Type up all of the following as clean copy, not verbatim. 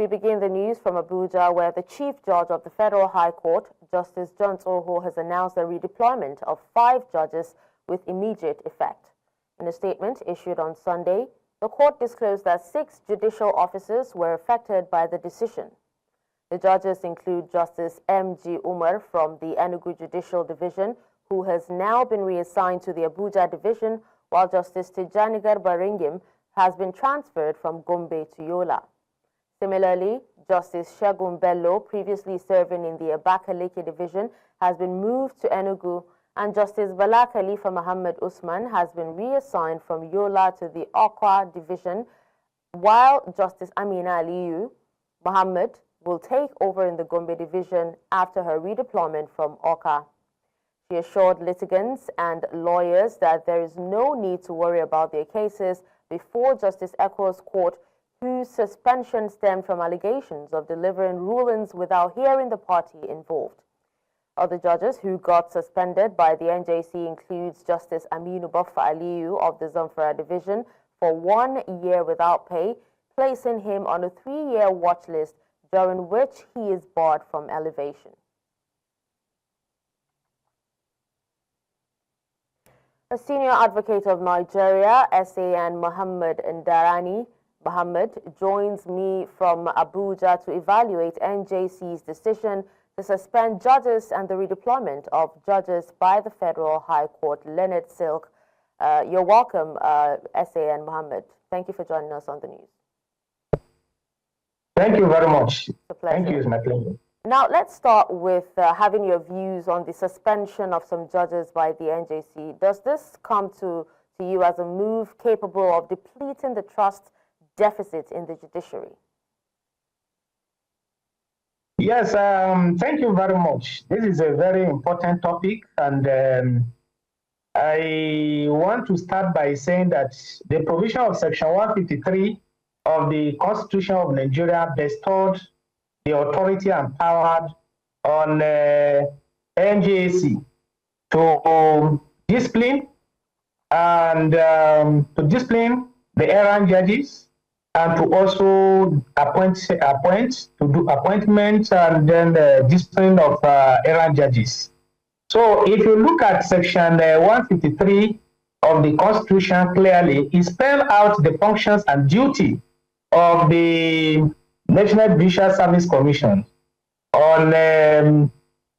We begin the news from Abuja, where the Chief Judge of the Federal High Court, Justice John Oho, has announced the redeployment of 5 judges with immediate effect. In a statement issued on Sunday, the court disclosed that 6 judicial officers were affected by the decision. The judges include Justice M.G. Umar from the Enugu Judicial Division, who has now been reassigned to the Abuja Division, while Justice Tijani Garba has been transferred from Gombe to Yola. Similarly, Justice Segun Bello, previously serving in the Abakaliki Division, has been moved to Enugu, and Justice Bala Khalifa Muhammad Usman has been reassigned from Yola to the Okwa Division, while Justice Amina Aliyu Muhammad will take over in the Gombe Division after her redeployment from Oka. She assured litigants and lawyers that there is no need to worry about their cases before Justice Eko's court, whose suspension stemmed from allegations of delivering rulings without hearing the party involved. Other judges who got suspended by the NJC includes Justice Aminu Baffa Aliyu of the Zamfara Division for 1 year without pay, placing him on a 3-year watch list, during which he is barred from elevation. A senior advocate of Nigeria, SAN Muhammad Ndarani Muhammad, joins me from Abuja to evaluate NJC's decision to suspend judges and the redeployment of judges by the Federal High Court. Leonard Silk, you're welcome, SAN Muhammad. Thank you for joining us on the news. Thank you very much. It's a pleasure. Thank you, it's my pleasure. Now, let's start with having your views on the suspension of some judges by the NJC. Does this come to you as a move capable of depleting the trust deficit in the judiciary? Yes, thank you very much. This is a very important topic, and I want to start by saying that the provision of Section 153 of the Constitution of Nigeria bestowed the authority and power on NJC to discipline and to discipline the errant judges, and to also do appointments and then the discipline of errant judges. So if you look at Section 153 of the Constitution clearly, it spells out the functions and duty of the National Judicial Service Commission on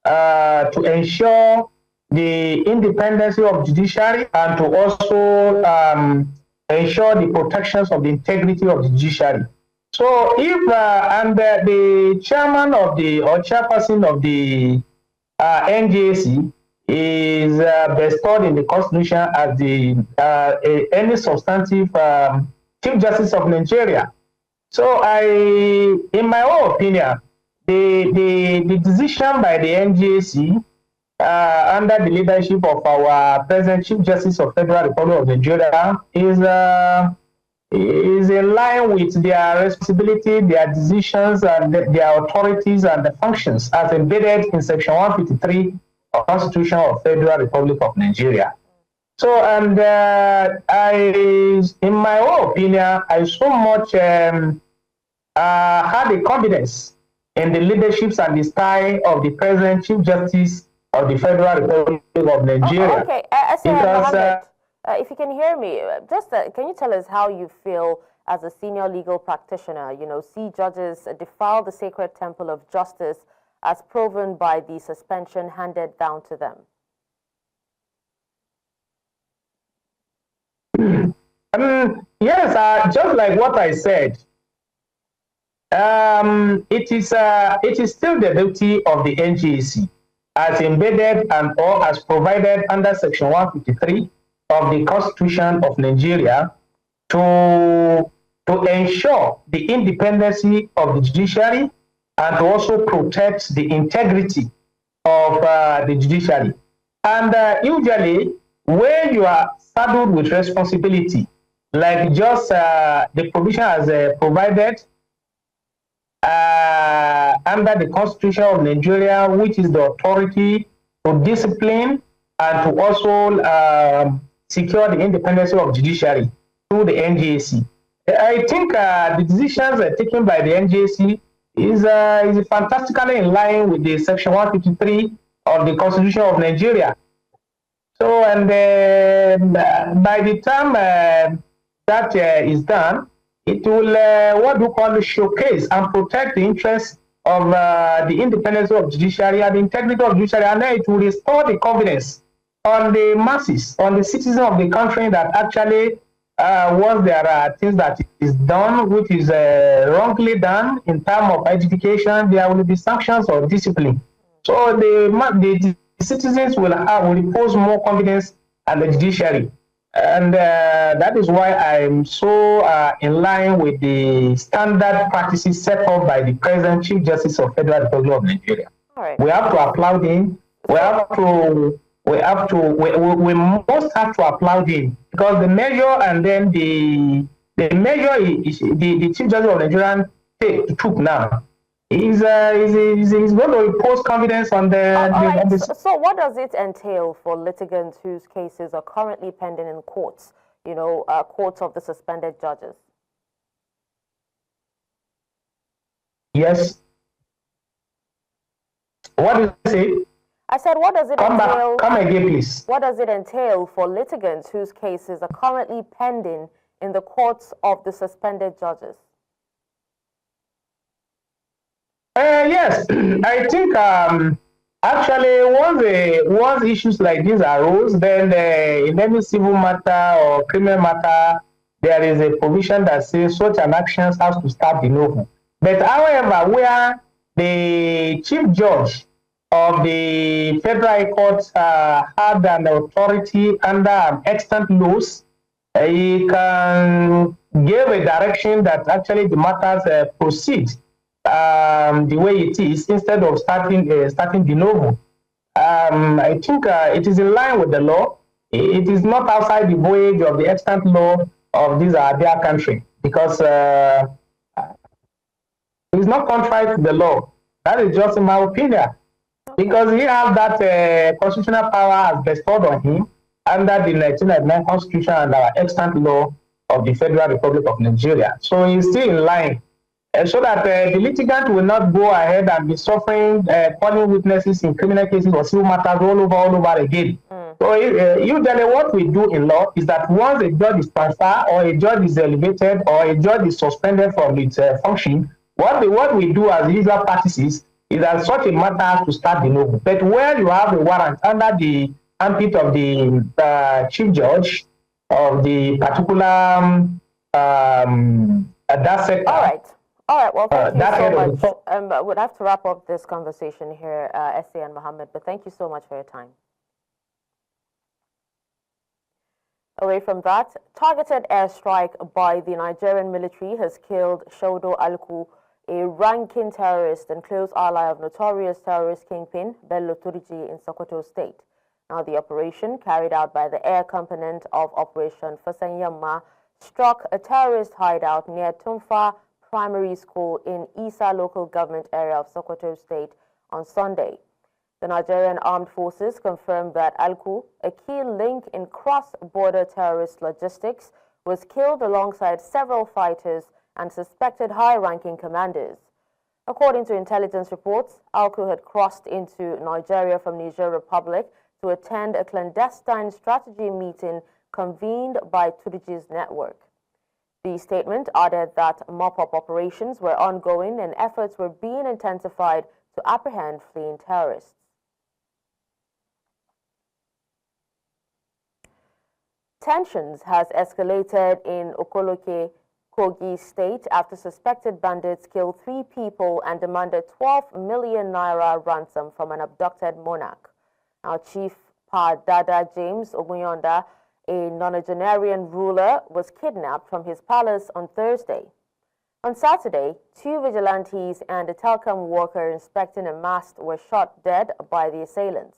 to ensure the independence of judiciary, and to also ensure the protections of the integrity of the judiciary. So if and the chairman of the or chairperson of the NJC is bestowed in the Constitution as the any substantive Chief Justice of Nigeria. So in my own opinion, the decision by the NJC under the leadership of our present Chief Justice of Federal Republic of Nigeria is in line with their responsibility, their decisions, and their authorities and the functions as embedded in Section 153 of the Constitution of Federal Republic of Nigeria. So, and in my own opinion, I so much had a confidence in the leaderships and the style of the present Chief Justice of the Federal Republic of Nigeria. Okay, because, if you can hear me, just can you tell us how you feel as a senior legal practitioner, see judges defile the sacred temple of justice as proven by the suspension handed down to them? Yes, just like what I said, it is still the duty of the NJC as embedded and or as provided under Section 153 of the Constitution of Nigeria to ensure the independence of the judiciary and to also protect the integrity of the judiciary. And usually, when you are saddled with responsibility, like just the provision as provided under the Constitution of Nigeria, which is the authority to discipline and to also secure the independence of judiciary through the NJC. I think the decisions taken by the NJC is fantastically in line with the Section 153 of the Constitution of Nigeria. So, and by the time that is done, it will what we call showcase and protect the interests of the independence of judiciary and the integrity of judiciary, and then it will restore the confidence on the masses, on the citizens of the country that actually once there are things that is done which is wrongly done in terms of education, there will be sanctions or discipline. So the citizens will repose more confidence on the judiciary. And that is why I'm so in line with the standard practices set up by the present Chief Justice of Federal Republic of Nigeria. Right. We have to applaud him. We must have to applaud him because the measure and then the measure the Chief Justice of Nigeria took now is going to impose confidence on the. So what does it entail for litigants whose cases are currently pending in courts, courts of the suspended judges? Yes. What did you say? I said, what does it entail? Come again, please. What does it entail for litigants whose cases are currently pending in the courts of the suspended judges? Yes, I think actually once issues like this arose, then in any civil matter or criminal matter, there is a provision that says such an action has to start de novo. But however, where the chief judge of the federal court had an authority under extant laws, he can give a direction that actually the matters proceed the way it is instead of starting de novo. I think it is in line with the law. It is not outside the voyage of the extant law of their country because it is not contrary to the law. That is just in my opinion because he has that constitutional power as bestowed on him under the 1999 Constitution and our extant law of the Federal Republic of Nigeria. So he is still in line. So that the litigant will not go ahead and be suffering, calling witnesses in criminal cases or civil matters all over again. So usually what we do in law is that once a judge is transferred or a judge is elevated or a judge is suspended from its function, what we do as usual practices is that such a matter has to start de novo. But where you have a warrant under the armpit of the chief judge of the particular that sector. All right, well, thank you so much. We'd have to wrap up this conversation here, Essay and Mohammed, but thank you so much for your time. Away from that, targeted airstrike by the Nigerian military has killed Shodo Alku, a ranking terrorist and close ally of notorious terrorist kingpin Bello Turji in Sokoto State. Now, the operation, carried out by the air component of Operation Fasanyama, struck a terrorist hideout near Tumfa Primary School in Isa local government area of Sokoto State on Sunday. The Nigerian Armed Forces confirmed that Alku, a key link in cross-border terrorist logistics, was killed alongside several fighters and suspected high-ranking commanders. According to intelligence reports, Alku had crossed into Nigeria from Niger Republic to attend a clandestine strategy meeting convened by Turji's network. The statement added that mop-up operations were ongoing and efforts were being intensified to apprehend fleeing terrorists. Tensions has escalated in Okoloke, Kogi State after suspected bandits killed 3 people and demanded 12 million naira ransom from an abducted monarch. Now, Chief Pa Dada James Ogunyonda, a nonagenarian ruler, was kidnapped from his palace on Thursday. On Saturday, 2 vigilantes and a telecom worker inspecting a mast were shot dead by the assailants.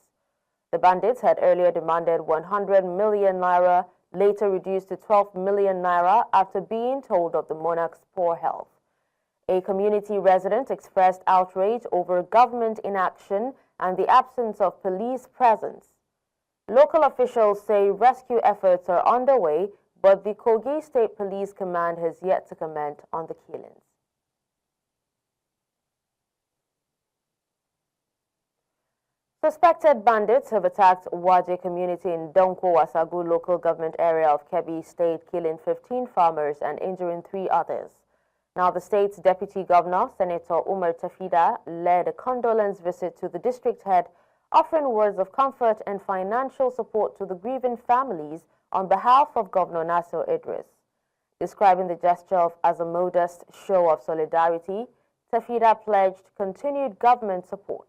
The bandits had earlier demanded 100 million naira, later reduced to 12 million naira after being told of the monarch's poor health. A community resident expressed outrage over government inaction and the absence of police presence. Local officials say rescue efforts are underway, but the Kogi State Police Command has yet to comment on the killings. Suspected bandits have attacked Waje community in Donko Wasagu local government area of Kebbi State, killing 15 farmers and injuring 3 others. Now, the state's deputy governor, Senator Umar Tafida, led a condolence visit to the district head, offering words of comfort and financial support to the grieving families on behalf of Governor Nasir Idris. Describing the gesture as a modest show of solidarity, Tafida pledged continued government support.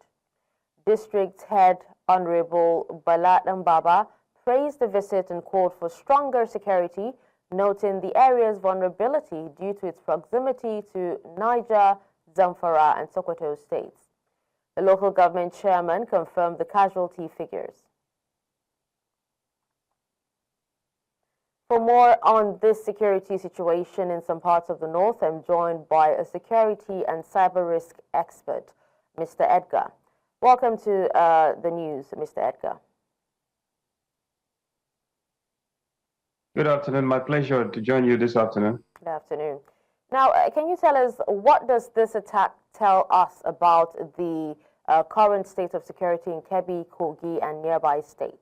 District Head Honorable Balat Baba praised the visit and called for stronger security, noting the area's vulnerability due to its proximity to Niger, Zamfara, and Sokoto states. The local government chairman confirmed the casualty figures. For more on this security situation in some parts of the north, I'm joined by a security and cyber risk expert, Mr. Edgar. Welcome to the news, Mr. Edgar. Good afternoon. My pleasure to join you this afternoon. Good afternoon. Now, can you tell us what does this attack tell us about the current state of security in Kebbi, Kogi, and nearby states?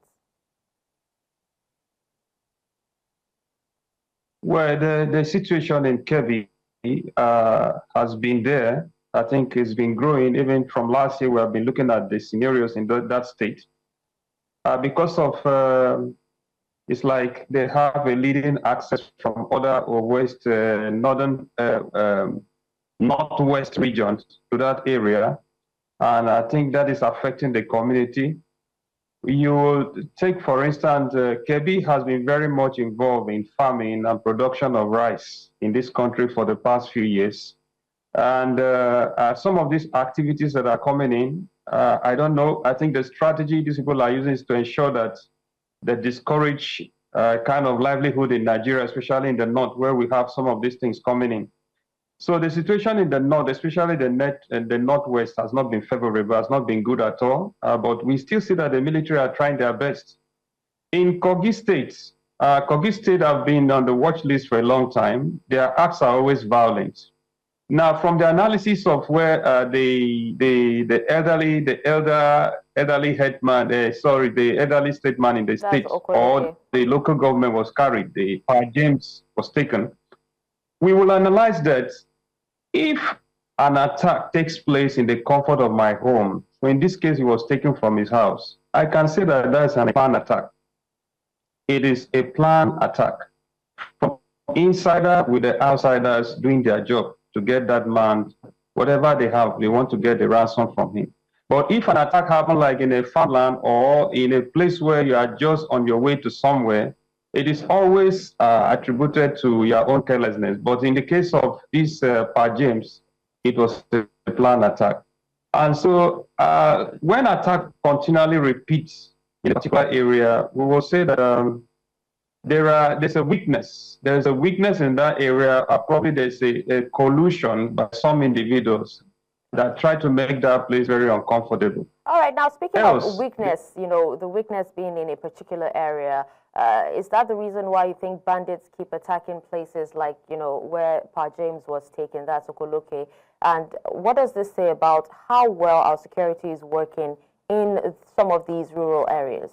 Well, the situation in Kebbi has been there. I think it's been growing. Even from last year, we have been looking at the scenarios in that state. Because of, it's like they have a leading access from other or west, northern, northwest regions to that area. And I think that is affecting the community. You will take, for instance, Kebbi has been very much involved in farming and production of rice in this country for the past few years. And some of these activities that are coming in, I don't know, I think the strategy these people are using is to ensure that they discourage kind of livelihood in Nigeria, especially in the north, where we have some of these things coming in. So the situation in the north, especially the northwest, has not been favorable, has not been good at all. But we still see that the military are trying their best. In Kogi State have been on the watch list for a long time. Their acts are always violent. Now, from the analysis of where the elderly headman, the elderly statesman in the state or the local government was carried, the James was taken, we will analyze that if an attack takes place in the comfort of my home, so in this case he was taken from his house, I can say that that's a planned attack. It is a planned attack. From insider with the outsiders doing their job to get that man, whatever they have, they want to get the ransom from him. But if an attack happens like in a farmland or in a place where you are just on your way to somewhere, it is always attributed to your own carelessness. But in the case of this James, it was a planned attack. And so when attack continually repeats in a particular area, we will say that there's a weakness. There's a weakness in that area. Probably there's a collusion by some individuals that try to make that place very uncomfortable. All right. Now, speaking of weakness, you know, the weakness being in a particular area, is that the reason why you think bandits keep attacking places like, you know, where Pa James was taken, that's Okoloke? And what does this say about how well our security is working in some of these rural areas?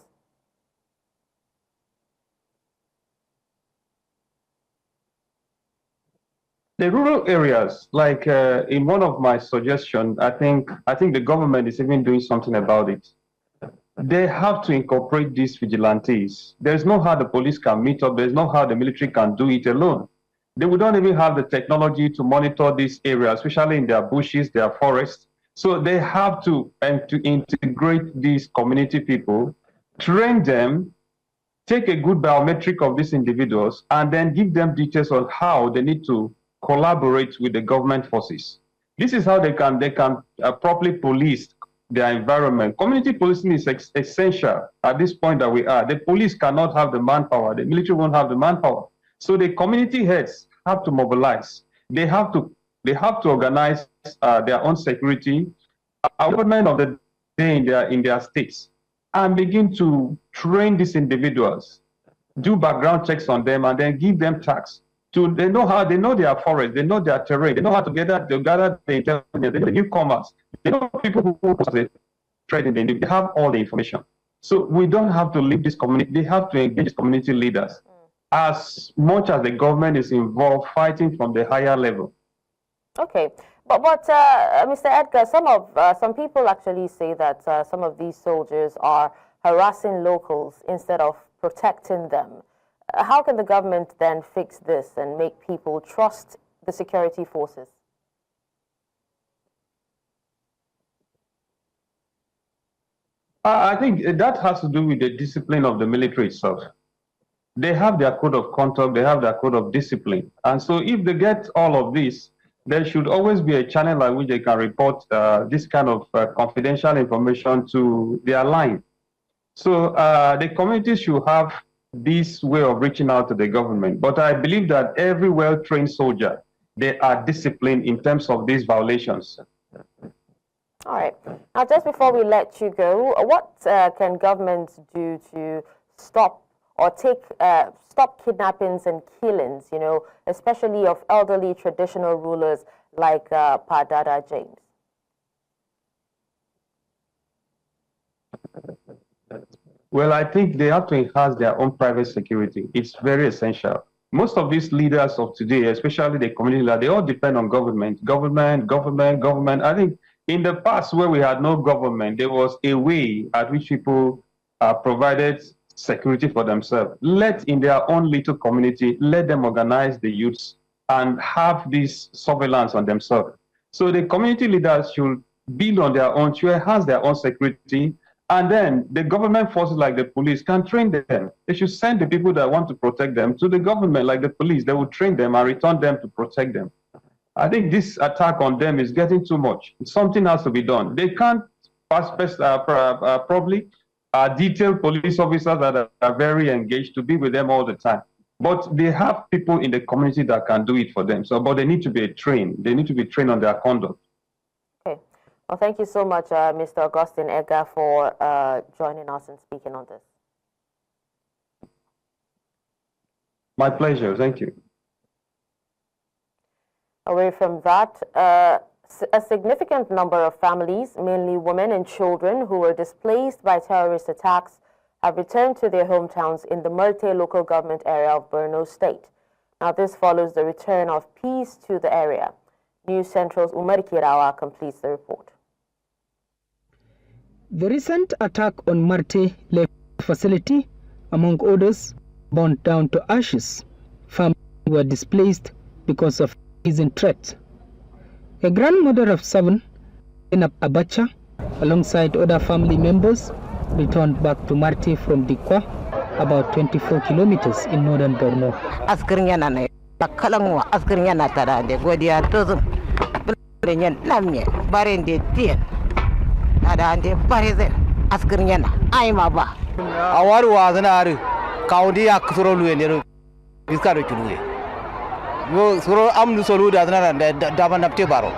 The rural areas, like in one of my suggestions, I think the government is even doing something about it. They have to incorporate these vigilantes. There's no how the police can meet up. There's no how the military can do it alone. They don't even have the technology to monitor these areas, especially in their bushes, their forests. So they have to integrate these community people, train them, take a good biometric of these individuals, and then give them details on how they need to collaborate with the government forces. This is how they can properly police their environment. Community policing is essential at this point that we are. The police cannot have the manpower. The military won't have the manpower. So the community heads have to mobilize. They have to organize their own security, government of the day in their states, and begin to train these individuals. do background checks on them, and then give them tax. They know their forest, they know their terrain, they know how to gather the intelligence, the newcomers, they know people who trade in they have all the information. So we don't have to leave this community, they have to engage community leaders as much as the government is involved fighting from the higher level. Okay, but Mr. Edgar, some people actually say that some of these soldiers are harassing locals instead of protecting them. How can the government then fix this and make people trust the security forces? I think that has to do with the discipline of the military itself. They have their code of conduct, they have their code of discipline. And so if they get all of this, there should always be a channel by which they can report this kind of confidential information to their line. So the community should have this way of reaching out to the government. But I believe that every well-trained soldier, they are disciplined in terms of these violations. All right. Now, just before we let you go, what can governments do to stop kidnappings and killings, especially of elderly traditional rulers like Pa Dada James? Well, I think they have to enhance their own private security. It's very essential. Most of these leaders of today, especially the community leaders, they all depend on government. I think in the past where we had no government, there was a way at which people provided security for themselves. In their own little community, let them organize the youths and have this surveillance on themselves. So the community leaders should build on their own, should enhance their own security, and then the government forces like the police can train them. They should send the people that want to protect them to the government like the police. They will train them and return them to protect them. I think this attack on them is getting too much. Something has to be done. They can't probably detail police officers that are very engaged to be with them all the time. But they have people in the community that can do it for them. But they need to be trained. They need to be trained on their conduct. Okay. Well, thank you so much, Mr. Augustine Edgar, for joining us and speaking on this. My pleasure. Thank you. Away from that, a significant number of families, mainly women and children who were displaced by terrorist attacks, have returned to their hometowns in the Murte local government area of Borno State. Now, this follows the return of peace to the area. News Central's Umar Kirawa completes the report. The recent attack on Murte facility, among others, burned down to ashes. Families were displaced because of recent threats. A grandmother of 7, Zainab Abacha, alongside other family members, returned back to Murte from Dikwa, about 24 kilometers in northern Borno. Suro amnu solu da zana da daban napte baro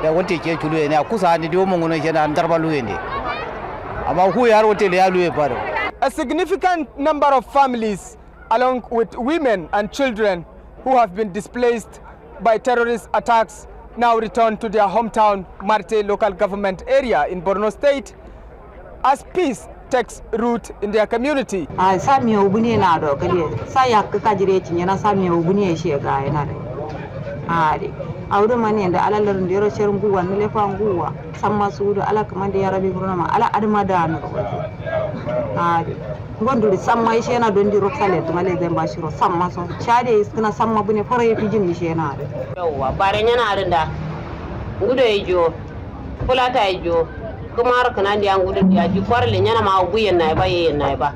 da wonte ke kulu ne akusa ni do mongono ke na darba luende amma hu yar wote le ya luwe baro. A significant number of families along with women and children who have been displaced by terrorist attacks now return to their hometown Murte local government area in Borno State as peace takes root in their community. Sami ubuni na do kali saya kakajire chinyana sami ubuni shega ina re awdo mani anda ala lor ndero cher nguwa nile fa nguwa samma suudo ala kamande ya rabbi gurna ala adma dano gondu samma ishena do ndi roksale to male demba shiro samma so chade iskina samma bune fara yefi jimmi shena yawa bare nyana arinda ngudo ejo fulata ejo kumar kana ndi angudu ya ji kwarle nyana ma guyen na ba yen na ba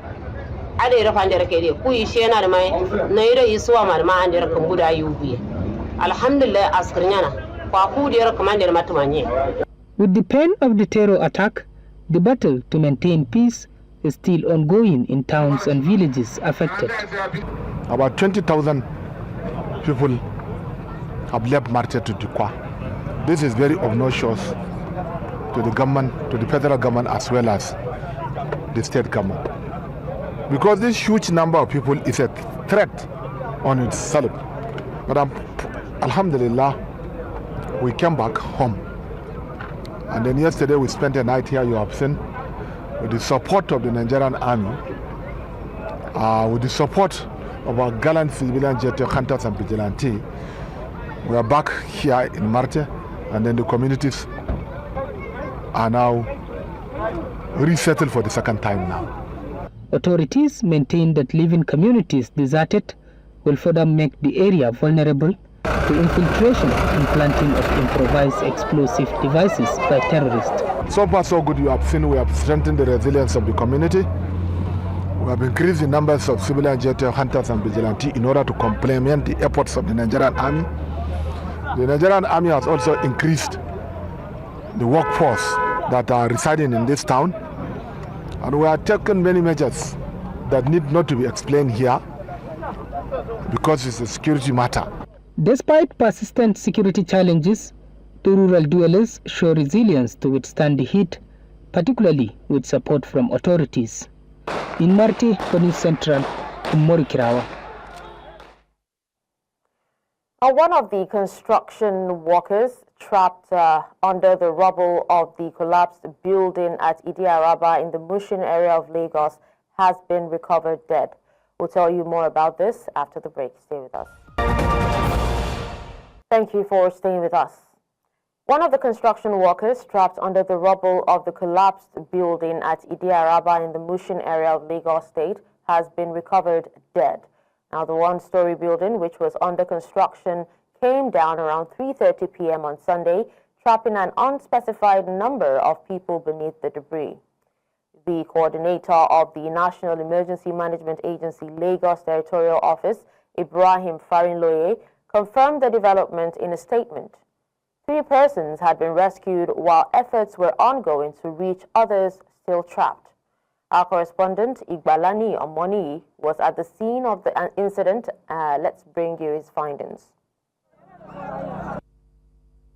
ade ra fandere kede ku ishena da mai na ira isuwa ma ma andere kan guda yubi alhamdulillah askar nyana kwa ku dira commander matumanye. With the pain of the terror attack, the battle to maintain peace is still ongoing in towns and villages affected. About 20,000 people have left Murte to Dikwa. This is very obnoxious to the government, to the federal government as well as the state government. because this huge number of people is a threat on itself. But alhamdulillah, we came back home. And then yesterday we spent a night here, you have seen, with the support of the Nigerian army, with the support of our gallant civilian jet hunters and vigilante. We are back here in Marte, and then the communities are now resettled for the second time now. Authorities maintain that leaving communities deserted will further make the area vulnerable to infiltration and planting of improvised explosive devices by terrorists. So far so good. You have seen we have strengthened the resilience of the community. We have increased the numbers of civilian jet hunters and vigilante in order to complement the efforts of the Nigerian army. The Nigerian army has also increased the workforce that are residing in this town, and we are taking many measures that need not to be explained here because it's a security matter. Despite persistent security challenges, the rural dwellers show resilience to withstand the heat, particularly with support from authorities. In Marte, for News Central, Morikirawa. One of the construction workers trapped under the rubble of the collapsed building at Idi Araba in the Mushin area of Lagos has been recovered dead. We'll tell you more about this after the break. Stay with us. Thank you for staying with us. One of the construction workers trapped under the rubble of the collapsed building at Idi Araba in the Mushin area of Lagos State has been recovered dead. Now, the one-story building, which was under construction, came down around 3:30 p.m. on Sunday, trapping an unspecified number of people beneath the debris. The coordinator of the National Emergency Management Agency Lagos Territorial Office, Ibrahim Farinloye, confirmed the development in a statement. 3 persons had been rescued while efforts were ongoing to reach others still trapped. Our correspondent, Igbalani Omoni, was at the scene of the incident. Let's bring you his findings.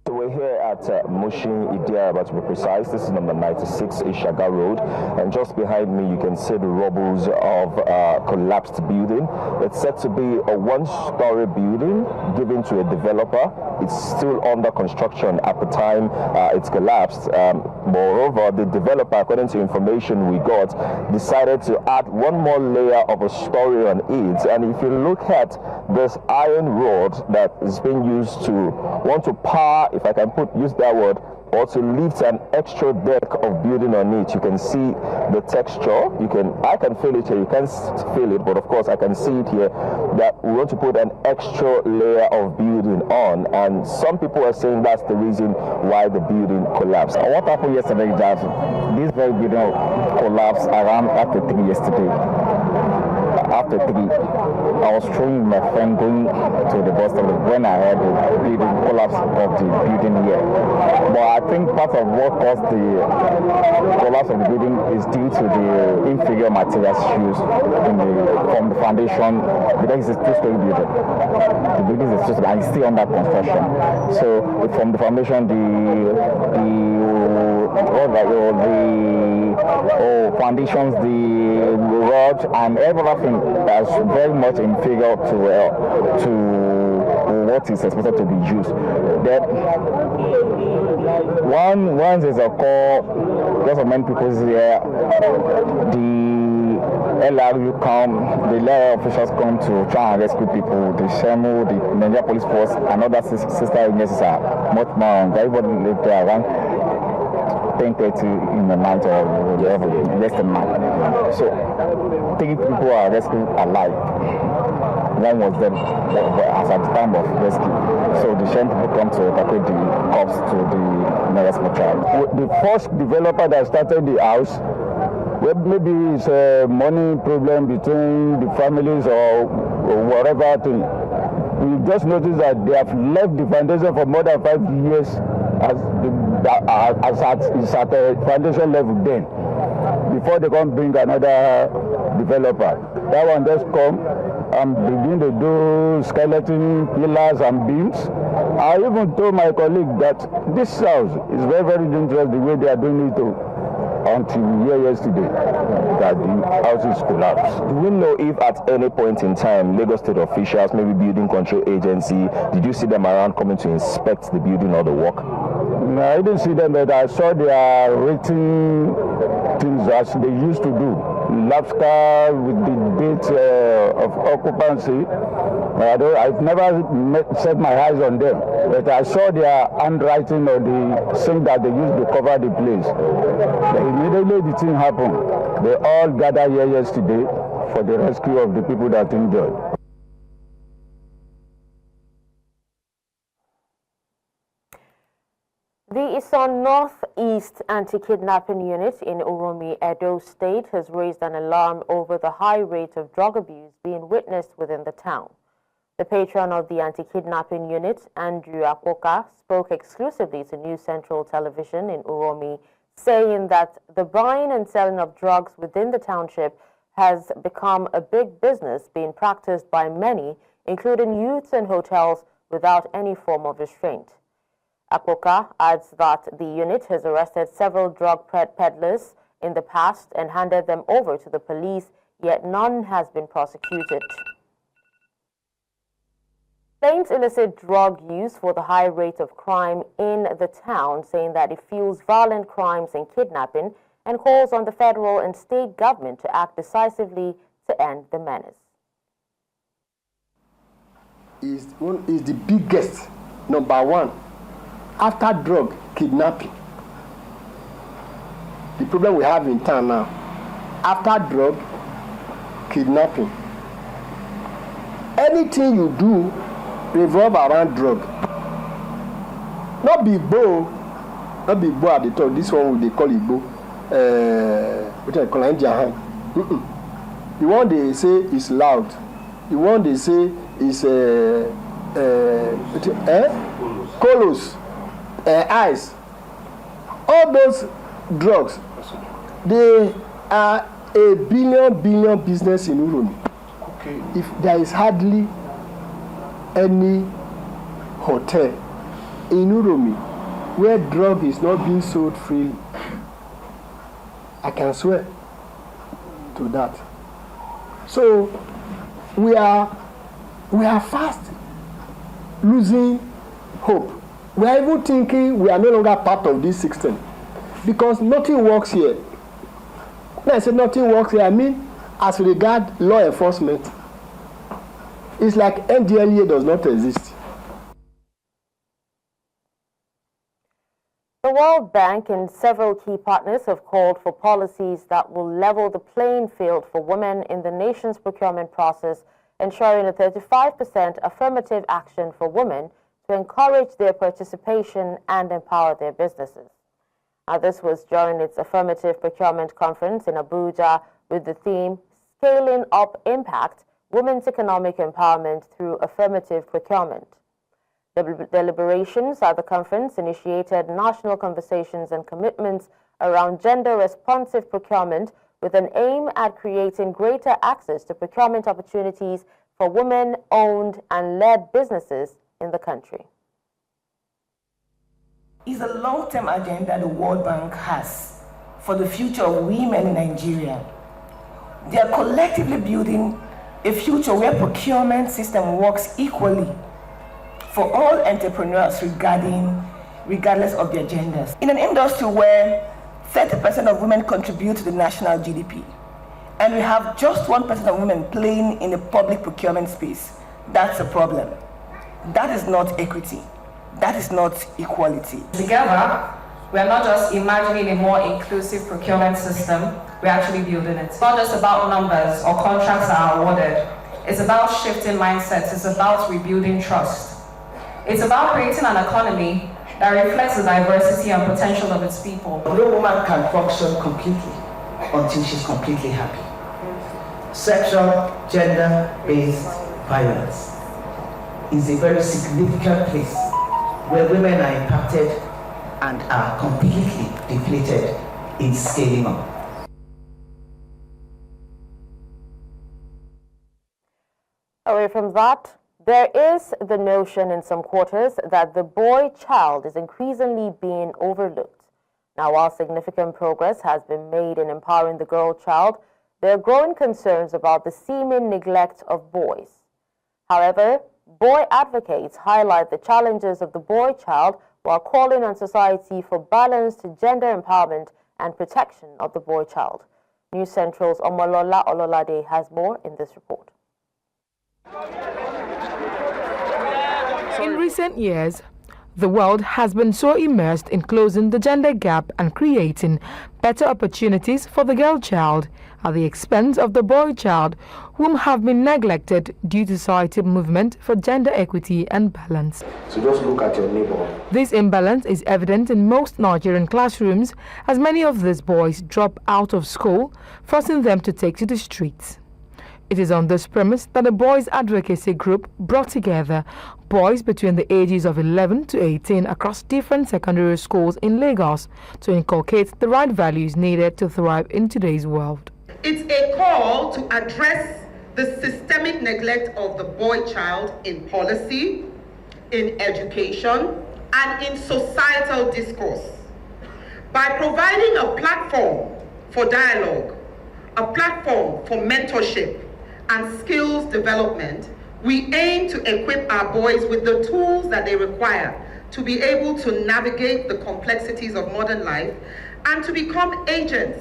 So we're here at Mushin Idi Araba, to be precise. This is number 96 Ishaga Road, and just behind me you can see the rubbles of a collapsed building. It's said to be a one-story building given to a developer. It's still under construction at the time it's collapsed. Moreover, the developer, according to information we got, decided to add one more layer of a story on it. And if you look at this iron rod that is being used to power, if I can use that word, or to lift an extra deck of building on it, you can see the texture. I can feel it here. You can't feel it, but of course I can see it here. That we want to put an extra layer of building on, and some people are saying that's the reason why the building collapsed. What happened yesterday is that this very building collapsed around after 3 yesterday. After 3, I was throwing my friend going to the bus stop when I heard the building collapse of the building here. But I think part of what caused the collapse of the building is due to the inferior materials used from the foundation, because it's a 2-story building. The building is just and it's still under construction. So from the foundation, foundations, the rod, and everything is very much inferior to what is expected to be used. That once there's a call, because of many people here, the LRU come, the LRU officials come to try and rescue people. The SHEMU, the Nigeria Police Force, and other sister agencies are much more. Everybody live there around 10:30 in the night or whatever, less than night. So 3 people are rescued alive. One was dead as at the time of rescue. So the same people come to evacuate the corpse to the nearest mortuary. The first developer that started the house, well, maybe it's a money problem between the families or whatever thing. We just noticed that they have left the foundation for more than 5 years as at a foundation level then, before they come bring another developer. That one just come and begin to do skeleton pillars and beams. I even told my colleague that this house is very, very dangerous the way they are doing it. until yesterday that the houses collapsed. Do we know if at any point in time Lagos State officials, maybe building control agency, did you see them around coming to inspect the building or the work? No, I didn't see them, but I saw their rating things as they used to do. Laughter with the date of occupancy. I've never set my eyes on them, but I saw their handwriting or the thing that they used to cover the place. But immediately the thing happened, they all gathered here yesterday for the rescue of the people that injured. The Isan Northeast Anti-Kidnapping Unit in Uromi, Edo State has raised an alarm over the high rate of drug abuse being witnessed within the town. The patron of the Anti-Kidnapping Unit, Andrew Apoka, spoke exclusively to News Central Television in Uromi, saying that the buying and selling of drugs within the township has become a big business being practiced by many, including youths and hotels, without any form of restraint. Apoka adds that the unit has arrested several drug peddlers in the past and handed them over to the police, yet none has been prosecuted. Claims illicit drug use for the high rate of crime in the town, saying that it fuels violent crimes and kidnapping, and calls on the federal and state government to act decisively to end the menace. Is the biggest, number one, after drug kidnapping. The problem we have in town now, after drug kidnapping, anything you do revolve around drug. Not be Beau at the top. This one they call it Beau. What I call it, the one they say is loud. The one they say is colos. Ice. All those drugs, they are a billion business in Uromi. Okay. If there is hardly any hotel in Uromi where drug is not being sold freely, I can swear to that. So we are fast losing hope. We are even thinking we are no longer part of this system because nothing works here. When I say nothing works here, I mean as regard law enforcement. It's like NDLEA does not exist. The World Bank and several key partners have called for policies that will level the playing field for women in the nation's procurement process, ensuring a 35% affirmative action for women to encourage their participation and empower their businesses. This was during its affirmative procurement conference in Abuja with the theme, Scaling Up Impact, Women's Economic Empowerment Through Affirmative Procurement. The deliberations at the conference initiated national conversations and commitments around gender-responsive procurement with an aim at creating greater access to procurement opportunities for women-owned and led businesses in the country. It's a long-term agenda the World Bank has for the future of women in Nigeria. They are collectively building a future where procurement system works equally for all entrepreneurs regardless of their genders. In an industry where 30% of women contribute to the national GDP, and we have just 1% of women playing in the public procurement space, that's a problem. That is not equity. That is not equality. Together, we are not just imagining a more inclusive procurement system, we're actually building it. It's not just about numbers or contracts that are awarded. It's about shifting mindsets. It's about rebuilding trust. It's about creating an economy that reflects the diversity and potential of its people. No woman can function completely until she's completely happy. Sexual, gender-based violence is a very significant place where women are impacted and are completely depleted in scaling up. Away from that, there is the notion in some quarters that the boy child is increasingly being overlooked. Now, while significant progress has been made in empowering the girl child, there are growing concerns about the seeming neglect of boys. However, boy advocates highlight the challenges of the boy child while calling on society for balanced gender empowerment and protection of the boy child. News Central's Omolola Ololade has more in this report. In recent years, the world has been so immersed in closing the gender gap and creating better opportunities for the girl child at the expense of the boy child, whom have been neglected due to societal movement for gender equity and balance. So just look at your neighbor. This imbalance is evident in most Nigerian classrooms, as many of these boys drop out of school, forcing them to take to the streets. It is on this premise that a boys' advocacy group brought together boys between the ages of 11 to 18 across different secondary schools in Lagos to inculcate the right values needed to thrive in today's world. It's a call to address the systemic neglect of the boy child in policy, in education, and in societal discourse by providing a platform for dialogue, a platform for mentorship, and skills development. We aim to equip our boys with the tools that they require to be able to navigate the complexities of modern life and to become agents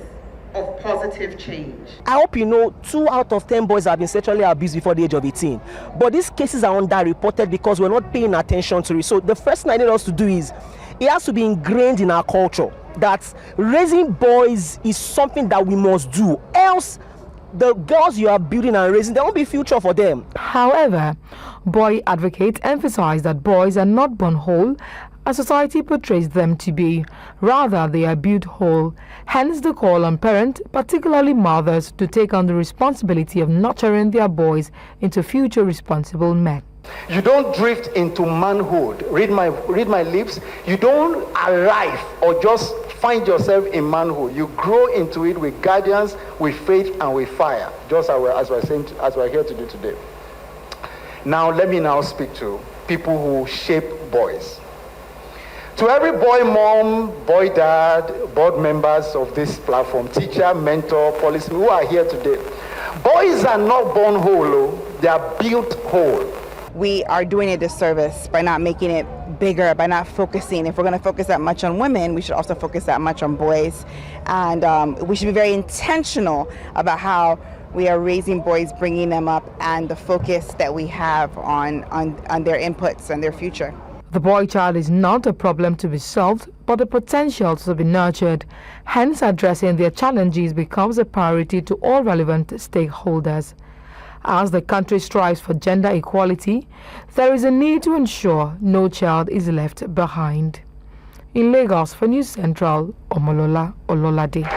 of positive change. I hope you know 2 out of 10 boys have been sexually abused before the age of 18. But these cases are underreported because we're not paying attention to it. So the first thing I need us to do is, it has to be ingrained in our culture that raising boys is something that we must do. Else, the girls you are building and raising, there won't be future for them. However, boy advocates emphasize that boys are not born whole, as society portrays them to be. Rather, they are built whole. Hence the call on parents, particularly mothers, to take on the responsibility of nurturing their boys into future responsible men. You don't drift into manhood. Read my lips. You don't arrive or just find yourself in manhood. You grow into it with guidance, with faith, and with fire, just as we're here to do today. Now, let me now speak to people who shape boys. To every boy mom, boy dad, board members of this platform, teacher, mentor, policeman who are here today, boys are not born whole, they are built whole. We are doing a disservice by not making it bigger, by not focusing. If we're going to focus that much on women, we should also focus that much on boys. And we should be very intentional about how we are raising boys, bringing them up, and the focus that we have on their inputs and their future. The boy child is not a problem to be solved, but a potential to be nurtured. Hence, addressing their challenges becomes a priority to all relevant stakeholders. As the country strives for gender equality, there is a need to ensure no child is left behind. In Lagos for News Central, Omolola Ololade.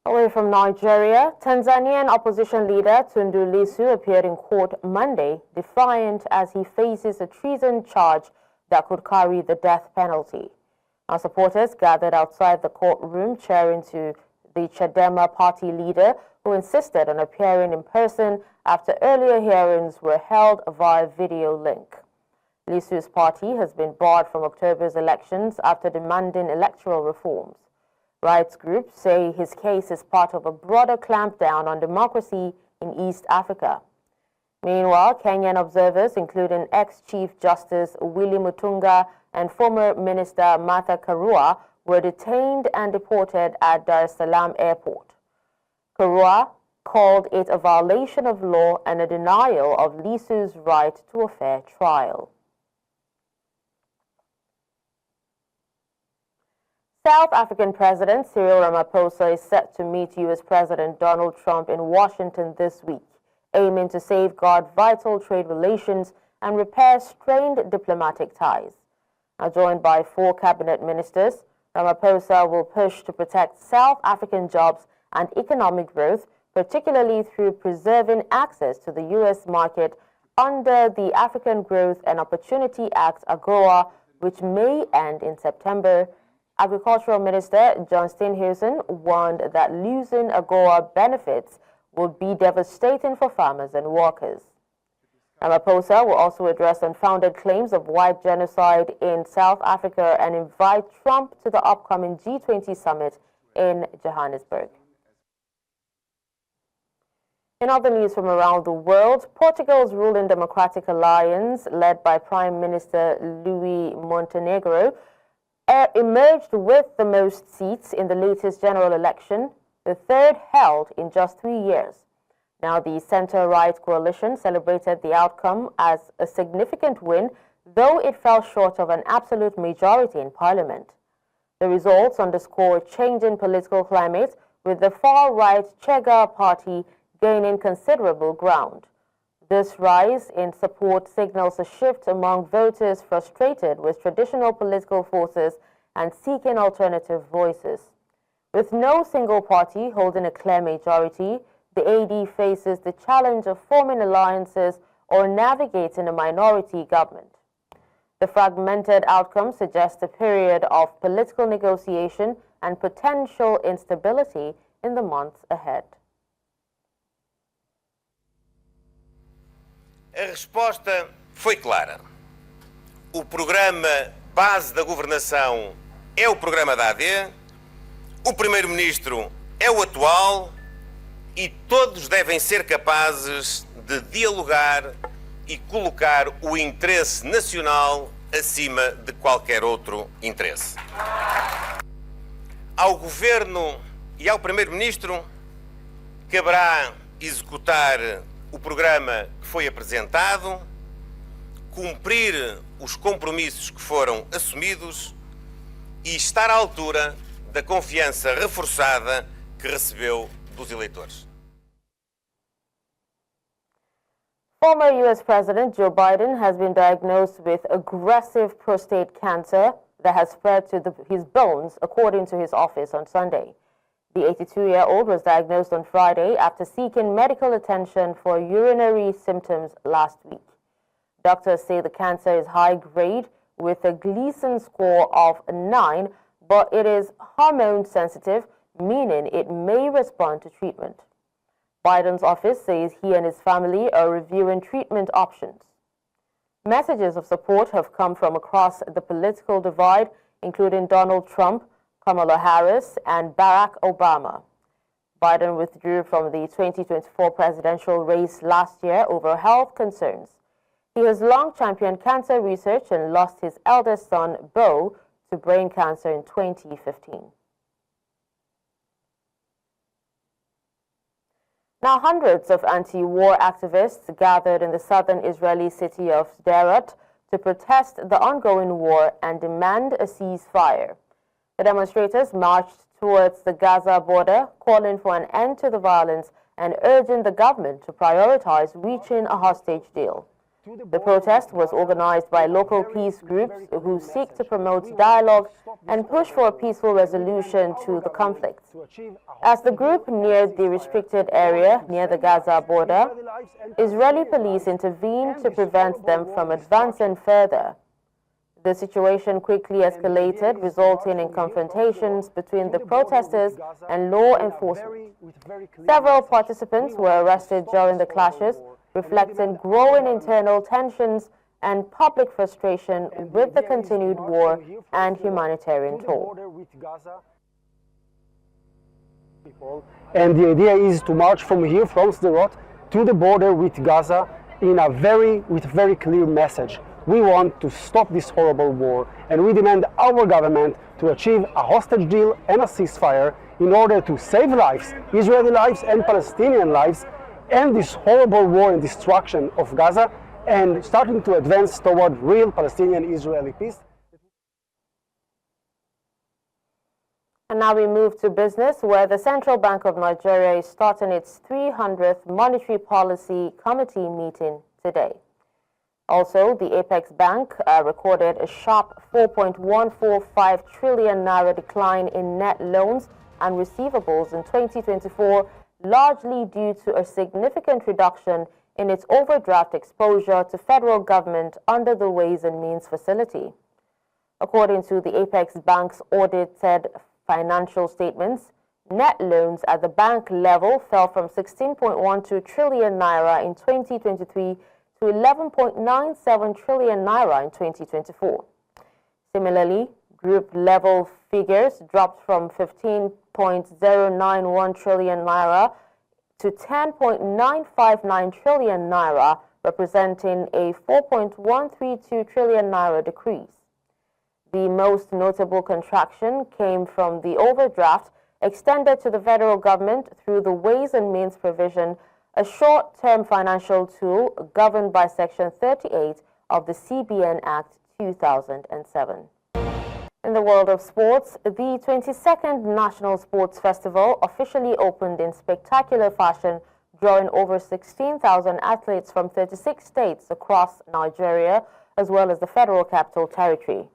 Away from Nigeria, Tanzanian opposition leader Tundu Lissu appeared in court Monday, defiant as he faces a treason charge that could carry the death penalty. Our supporters gathered outside the courtroom cheering to the Chadema party leader, who insisted on appearing in person after earlier hearings were held via video link. Lissu's party has been barred from October's elections after demanding electoral reforms. Rights groups say his case is part of a broader clampdown on democracy in East Africa. Meanwhile, Kenyan observers, including ex-Chief Justice Willy Mutunga and former Minister Martha Karua, were detained and deported at Dar es Salaam airport. Karua called it a violation of law and a denial of Lissu's right to a fair trial. South African President Cyril Ramaphosa is set to meet U.S. President Donald Trump in Washington this week, aiming to safeguard vital trade relations and repair strained diplomatic ties. Now joined by 4 cabinet ministers, Ramaphosa will push to protect South African jobs and economic growth, particularly through preserving access to the U.S. market under the African Growth and Opportunity Act, AGOA, which may end in September. Agricultural Minister John Steenhuisen warned that losing AGOA benefits would be devastating for farmers and workers. Ramaphosa will also address unfounded claims of white genocide in South Africa and invite Trump to the upcoming G20 summit in Johannesburg. In other news from around the world, Portugal's ruling Democratic Alliance, led by Prime Minister Luís Montenegro, emerged with the most seats in the latest general election, the third held in just 3 years. Now, the centre-right coalition celebrated the outcome as a significant win, though it fell short of an absolute majority in parliament. The results underscore a change in political climate, with the far-right Chega party gaining considerable ground. This rise in support signals a shift among voters frustrated with traditional political forces and seeking alternative voices. With no single party holding a clear majority, the AD faces the challenge of forming alliances or navigating a minority government. The fragmented outcome suggests a period of political negotiation and potential instability in the months ahead. A resposta foi clara. O programa base da governação é o programa da AD, o primeiro-ministro é o atual e todos devem ser capazes de dialogar e colocar o interesse nacional acima de qualquer outro interesse. Ao governo e ao primeiro-ministro caberá executar o programa que foi apresentado, cumprir os compromissos que foram assumidos e estar à altura da confiança reforçada que recebeu dos eleitores. Former U.S. President Joe Biden has been diagnosed with aggressive prostate cancer that has spread to his bones, according to his office on Sunday. The 82-year-old was diagnosed on Friday after seeking medical attention for urinary symptoms last week. Doctors say the cancer is high-grade with a Gleason score of 9, but it is hormone-sensitive, meaning it may respond to treatment. Biden's office says he and his family are reviewing treatment options. Messages of support have come from across the political divide, including Donald Trump, Kamala Harris, and Barack Obama. Biden withdrew from the 2024 presidential race last year over health concerns. He has long championed cancer research and lost his eldest son, Beau, to brain cancer in 2015. Now, hundreds of anti-war activists gathered in the southern Israeli city of Sderot to protest the ongoing war and demand a ceasefire. The demonstrators marched towards the Gaza border, calling for an end to the violence and urging the government to prioritize reaching a hostage deal. The protest was organized by local peace groups who seek to promote dialogue and push for a peaceful resolution to the conflict. As the group neared the restricted area near the Gaza border, Israeli police intervened to prevent them from advancing further. The situation quickly escalated, resulting in confrontations between the protesters and law enforcement. Several participants were arrested during the clashes, reflecting growing internal tensions and public frustration with the continued war and humanitarian toll. And the idea is to march from here, from Sderot, to the border with Gaza with a very clear message. We want to stop this horrible war, and we demand our government to achieve a hostage deal and a ceasefire in order to save lives, Israeli lives and Palestinian lives, end this horrible war and destruction of Gaza, and starting to advance toward real Palestinian-Israeli peace. And now we move to business, where the Central Bank of Nigeria is starting its 300th Monetary Policy Committee meeting today. Also, the Apex Bank recorded a sharp 4.145 trillion naira decline in net loans and receivables in 2024, largely due to a significant reduction in its overdraft exposure to federal government under the Ways and Means facility. According to the Apex Bank's audited financial statements, net loans at the bank level fell from 16.12 trillion naira in 2023 to 11.97 trillion naira in 2024. Similarly, group level figures dropped from 15.091 trillion naira to 10.959 trillion naira, representing a 4.132 trillion naira decrease. The most notable contraction came from the overdraft extended to the federal government through the Ways and Means provision, a short-term financial tool governed by Section 38 of the CBN Act 2007. In the world of sports, the 22nd National Sports Festival officially opened in spectacular fashion, drawing over 16,000 athletes from 36 states across Nigeria, as well as the Federal Capital Territory.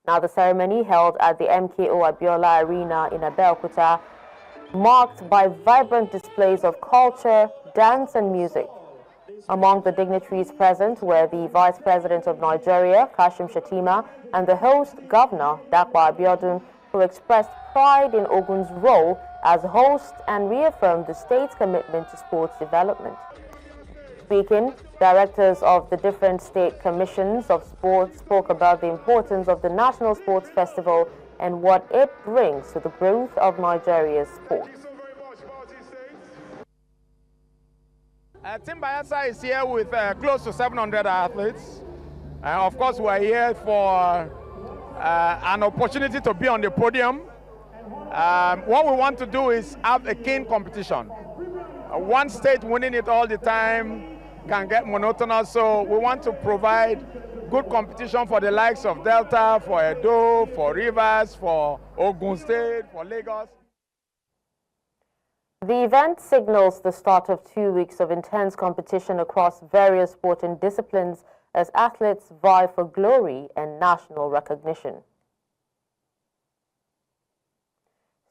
Now, the ceremony held at the MKO Abiola Arena in Abeokuta, marked by vibrant displays of culture, dance and music. Among the dignitaries present were the Vice President of Nigeria, Kashim Shettima, and the host governor, Dakwa Abiodun, who expressed pride in Ogun's role as host and reaffirmed the state's commitment to sports development. Speaking, directors of the different state commissions of sports spoke about the importance of the National Sports Festival and what it brings to the growth of Nigeria's sports. Team Bayelsa is here with close to 700 athletes. Of course, we are here for an opportunity to be on the podium. What we want to do is have a keen competition. One state winning it all the time can get monotonous, so we want to provide good competition for the likes of Delta, for Edo, for Rivers, for Ogun State, for Lagos. The event signals the start of 2 weeks of intense competition across various sporting disciplines as athletes vie for glory and national recognition.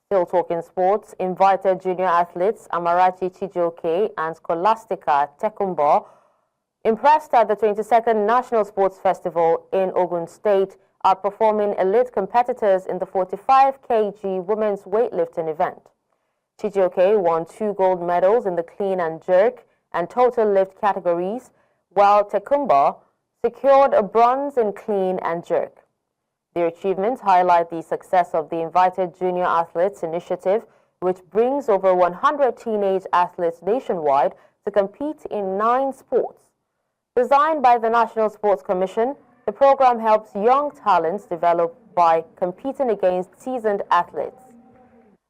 Still talking sports, invited junior athletes Amarachi Chijioke and Scholastica Tekumbo, impressed at the 22nd National Sports Festival in Ogun State, outperforming elite competitors in the 45 kg women's weightlifting event. Chijioke won 2 gold medals in the clean and jerk and total lift categories, while Tekumbo secured a bronze in clean and jerk. Their achievements highlight the success of the Invited Junior Athletes Initiative, which brings over 100 teenage athletes nationwide to compete in 9 sports. Designed by the National Sports Commission, the program helps young talents develop by competing against seasoned athletes.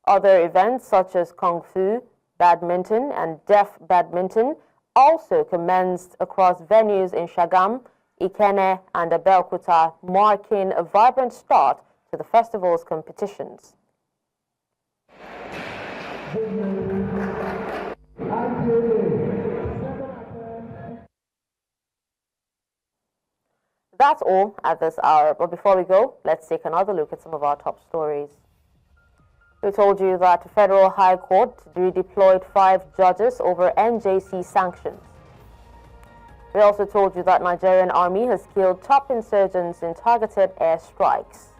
Other events such as Kung Fu, badminton and deaf badminton also commenced across venues in Shagam, Ikene and Abeokuta, marking a vibrant start to the festival's competitions. That's all at this hour, but before we go, let's take another look at some of our top stories. We told you that the Federal High Court redeployed 5 judges over NJC sanctions. We also told you that Nigerian army has killed top insurgents in targeted airstrikes.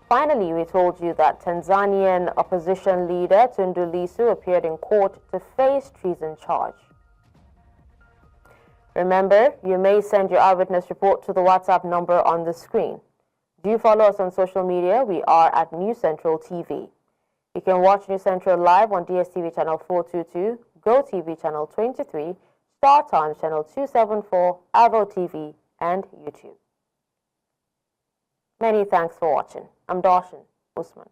Finally, we told you that Tanzanian opposition leader Tundu Lissu appeared in court to face treason charge. Remember, you may send your eyewitness report to the WhatsApp number on the screen. Do follow us on social media. We are at News Central TV. You can watch News Central live on DSTV channel 422, GoTV channel 23, Star Times channel 274, Avo TV, and YouTube. Many thanks for watching. I'm Darshan Usman.